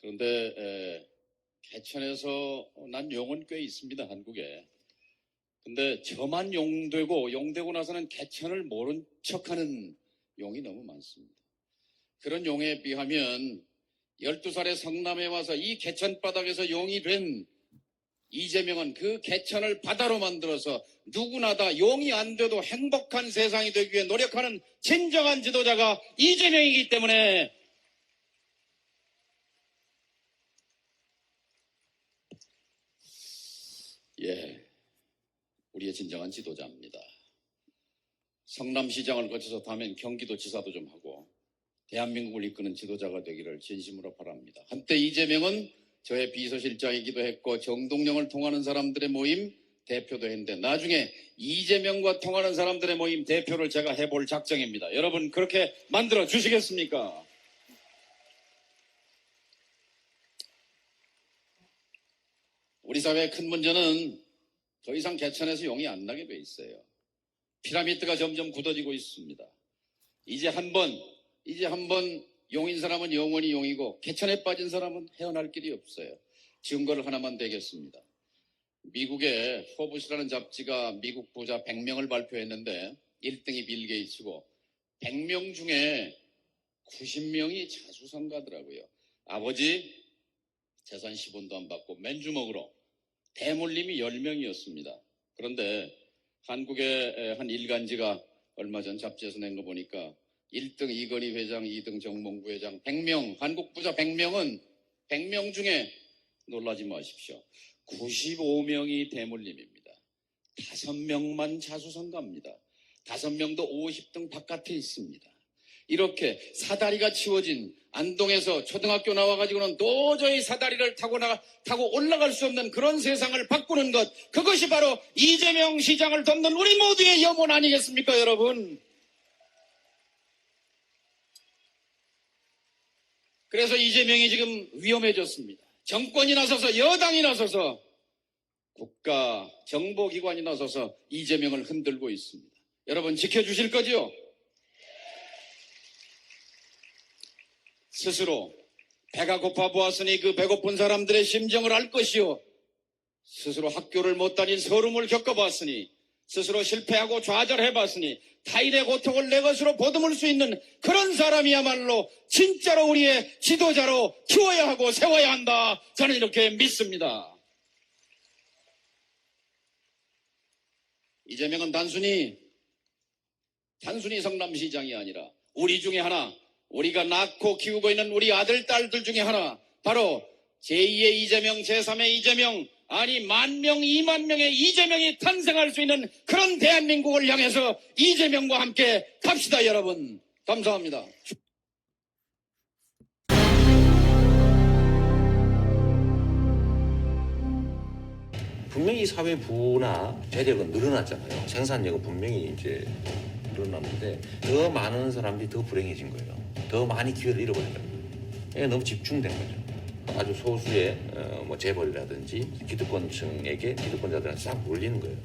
그런데 개천에서 난 용은 꽤 있습니다, 한국에. 근데 저만 용되고 나서는 개천을 모른 척하는 용이 너무 많습니다. 그런 용에 비하면 12살의 성남에 와서 이 개천바닥에서 용이 된 이재명은 그 개천을 바다로 만들어서 누구나 다 용이 안 돼도 행복한 세상이 되기 위해 노력하는 진정한 지도자가 이재명이기 때문에 우리의 진정한 지도자입니다. 성남시장을 거쳐서 다음엔 경기도지사도 좀 하고 대한민국을 이끄는 지도자가 되기를 진심으로 바랍니다. 한때 이재명은 저의 비서실장이기도 했고 정동영을 통하는 사람들의 모임 대표도 했는데 나중에 이재명과 통하는 사람들의 모임 대표를 제가 해볼 작정입니다. 여러분 그렇게 만들어 주시겠습니까? 우리 사회의 큰 문제는 더 이상 개천에서 용이 안 나게 돼 있어요. 피라미드가 점점 굳어지고 있습니다. 이제 한번 용인 사람은 영원히 용이고 개천에 빠진 사람은 헤어날 길이 없어요. 증거를 하나만 대겠습니다. 미국의 포브스라는 잡지가 미국 부자 100명을 발표했는데 1등이 빌 게이츠고 100명 중에 90명이 자수성가더라고요. 아버지 재산 10원도 안 받고 맨주먹으로 대물림이 10명이었습니다. 그런데 한국의 한 일간지가 얼마 전 잡지에서 낸 거 보니까 1등 이건희 회장, 2등 정몽구 회장, 100명, 한국 부자 100명은 100명 중에 놀라지 마십시오. 95명이 대물림입니다. 5명만 자수성가입니다. 5명도 50등 바깥에 있습니다. 이렇게 사다리가 치워진 안동에서 초등학교 나와가지고는 도저히 사다리를 타고 올라갈 수 없는 그런 세상을 바꾸는 것, 그것이 바로 이재명 시장을 돕는 우리 모두의 염원 아니겠습니까, 여러분? 그래서 이재명이 지금 위험해졌습니다. 정권이 나서서, 여당이 나서서, 국가 정보기관이 나서서 이재명을 흔들고 있습니다. 여러분 지켜주실 거죠? 스스로 배가 고파 보았으니 그 배고픈 사람들의 심정을 알 것이요. 스스로 학교를 못 다닌 서름을 겪어봤으니, 스스로 실패하고 좌절해봤으니 타인의 고통을 내 것으로 보듬을 수 있는 그런 사람이야말로 진짜로 우리의 지도자로 키워야 하고 세워야 한다. 저는 이렇게 믿습니다. 이재명은 단순히 성남시장이 아니라 우리 중에 하나, 우리가 낳고 키우고 있는 우리 아들, 딸들 중에 하나, 바로 제2의 이재명, 제3의 이재명, 아니 10,000명, 20,000명의 이재명이 탄생할 수 있는 그런 대한민국을 향해서 이재명과 함께 갑시다, 여러분. 감사합니다. 분명히 사회 부나 재력은 늘어났잖아요. 생산력은 분명히 이제 늘어났는데 더 많은 사람들이 더 불행해진 거예요. 더 많이 기회를 잃어버린 거예요. 너무 집중된 거죠. 아주 소수의 재벌이라든지 기득권층에게, 기득권자들한테 싹 몰리는 거예요.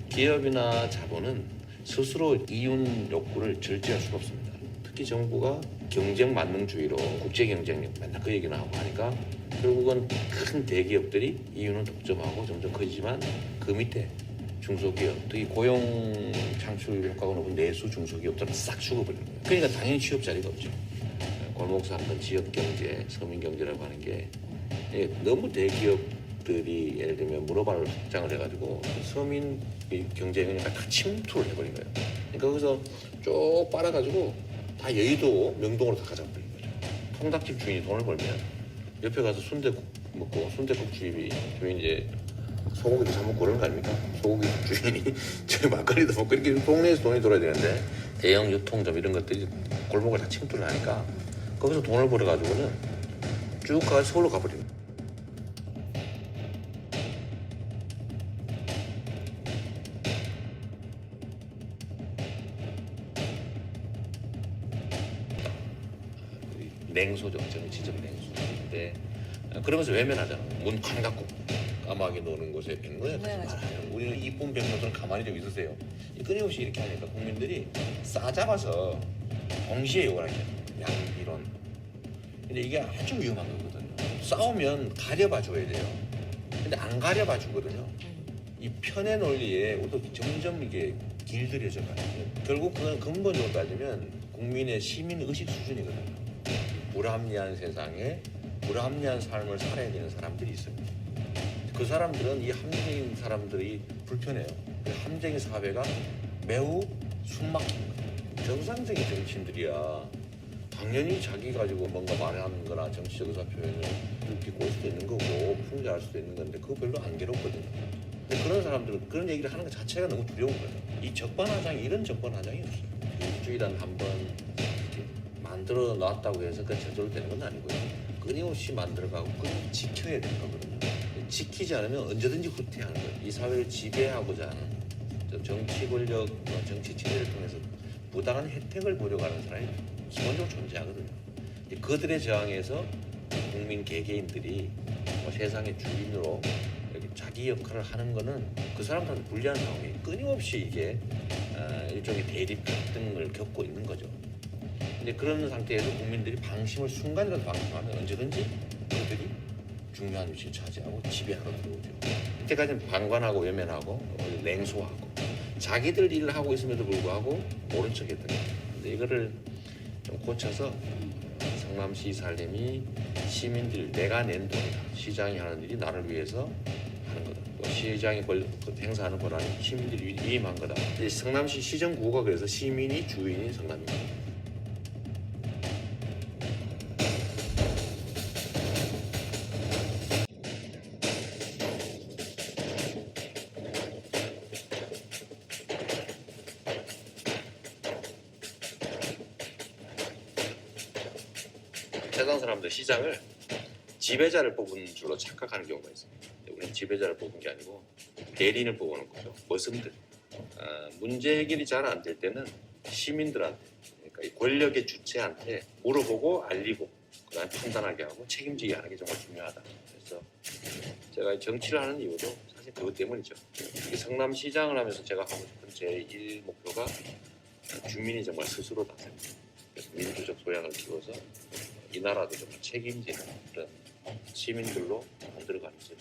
기업이나 자본은 스스로 이윤 욕구를 절제할 수가 없습니다. 특히 정부가 경쟁 만능주의로 국제 경쟁력 맨날 그 얘기나 하고 하니까 결국은 큰 대기업들이 이윤은 독점하고 점점 커지지만 그 밑에 중소기업, 특히 고용 창출 효과가 높은 내수 중소기업들은 싹 죽어버리는 거예요. 그러니까 당연히 취업 자리가 없죠. 골목상권, 지역경제, 서민경제라고 하는 게 너무 대기업들이 예를 들면 문어발을 확장을 해가지고 서민 경제에 다 침투를 해버린 거예요. 그러니까 거기서 쭉 빨아가지고 다 여의도 명동으로 다 가져버린 거죠. 통닭집 주인이 돈을 벌면 옆에 가서 순댓국 먹고, 순댓국 주인이 이제 소고기도 사 먹고 그러는 거 아닙니까? 소고기 주인이 저희 막걸리도 먹고 이렇게 동네에서 돈이 돌아야 되는데 대형 유통점 이런 것들이 골목을 다 침투를 하니까 거기서 돈을 벌어가지고는 쭉 가서 서울로 가버립니다. 냉소죠. 저는 진짜 냉소인데 그러면서 외면하잖아요. 문 쾅 닫고 까마귀 노는 곳에 백로야 말아요. 우리는 이쁜 백로들은 가만히 좀 있으세요. 끊임없이 이렇게 하니까 국민들이 싸잡아서 동시에 욕을 하죠. 양비론. 근데 이게 아주 위험한 거거든요. 싸우면 가려봐 줘야 돼요. 근데 안 가려봐 주거든요. 이 편의 논리에 우리도 점점 이게 길들여져 가요. 결국 그건 근본적으로 따지면 국민의 시민 의식 수준이거든요. 불합리한 세상에 불합리한 삶을 살아야 되는 사람들이 있어요. 그 사람들은 이 합리적인 사람들이 불편해요. 그 합리적인 사회가 매우 숨막힌 거예요. 정상적인 정치인들이야 당연히 자기 가지고 뭔가 말하는 거나 정치적 의사 표현을 이렇게 올 수도 있는 거고 풍자할 수도 있는 건데 그거 별로 안 괴롭거든요. 근데 그런 사람들은 그런 얘기를 하는 것 자체가 너무 두려운 거예요. 이 적반하장이 이런 적반하장이 없어요. 민주주의란 한번 만들어 놨다고 해서 그 저절로 되는 건 아니고요. 끊임없이 만들어가고 끊임없이 지켜야 되는 거거든요. 지키지 않으면 언제든지 후퇴하는 거예요. 이 사회를 지배하고자 하는 정치 권력, 정치 체제를 통해서 부당한 혜택을 보려고 하는 사람이 기본적으로 존재하거든요. 그들의 저항에서 국민 개개인들이 세상의 주인으로 자기 역할을 하는 거는 그 사람들한테 불리한 상황이 끊임없이 이게 일종의 대립 갈등을 겪고 있는 거죠. 근데 그런 상태에서 국민들이 방심을 순간이라도 방심하면 언제든지 그들이 중요한 위치를 차지하고 지배하러 들어오죠. 이때까지는 방관하고 외면하고 냉소하고 자기들 일을 하고 있음에도 불구하고 모른 척했던 거예요. 근데 이거를 좀 고쳐서 성남시 살림이 시민들 내가 낸 돈이다. 시장이 하는 일이 나를 위해서 하는 거다. 또 시장이 행사하는 권한이 시민들이 위임한 거다. 성남시 시정구가 그래서 시민이 주인인 성남입니다. 세상 사람들 시장을 지배자를 뽑은 줄로 착각하는 경우가 있습니다. 우리는 지배자를 뽑은 게 아니고 대리인을 뽑아놓은 거죠. 머슴들. 문제 해결이 잘 안 될 때는 시민들한테, 그러니까 이 권력의 주체한테 물어보고 알리고 그다음에 판단하게 하고 책임지게 하는 게 정말 중요하다. 그래서 제가 정치를 하는 이유도 사실 그것 때문이죠. 성남시장을 하면서 제가 하고 싶은 제1 목표가 주민이 정말 스스로 다스립니다. 그래서 민주적 소양을 키워서 이 나라도 정말 책임지는 그런 시민들로 만들어가는 게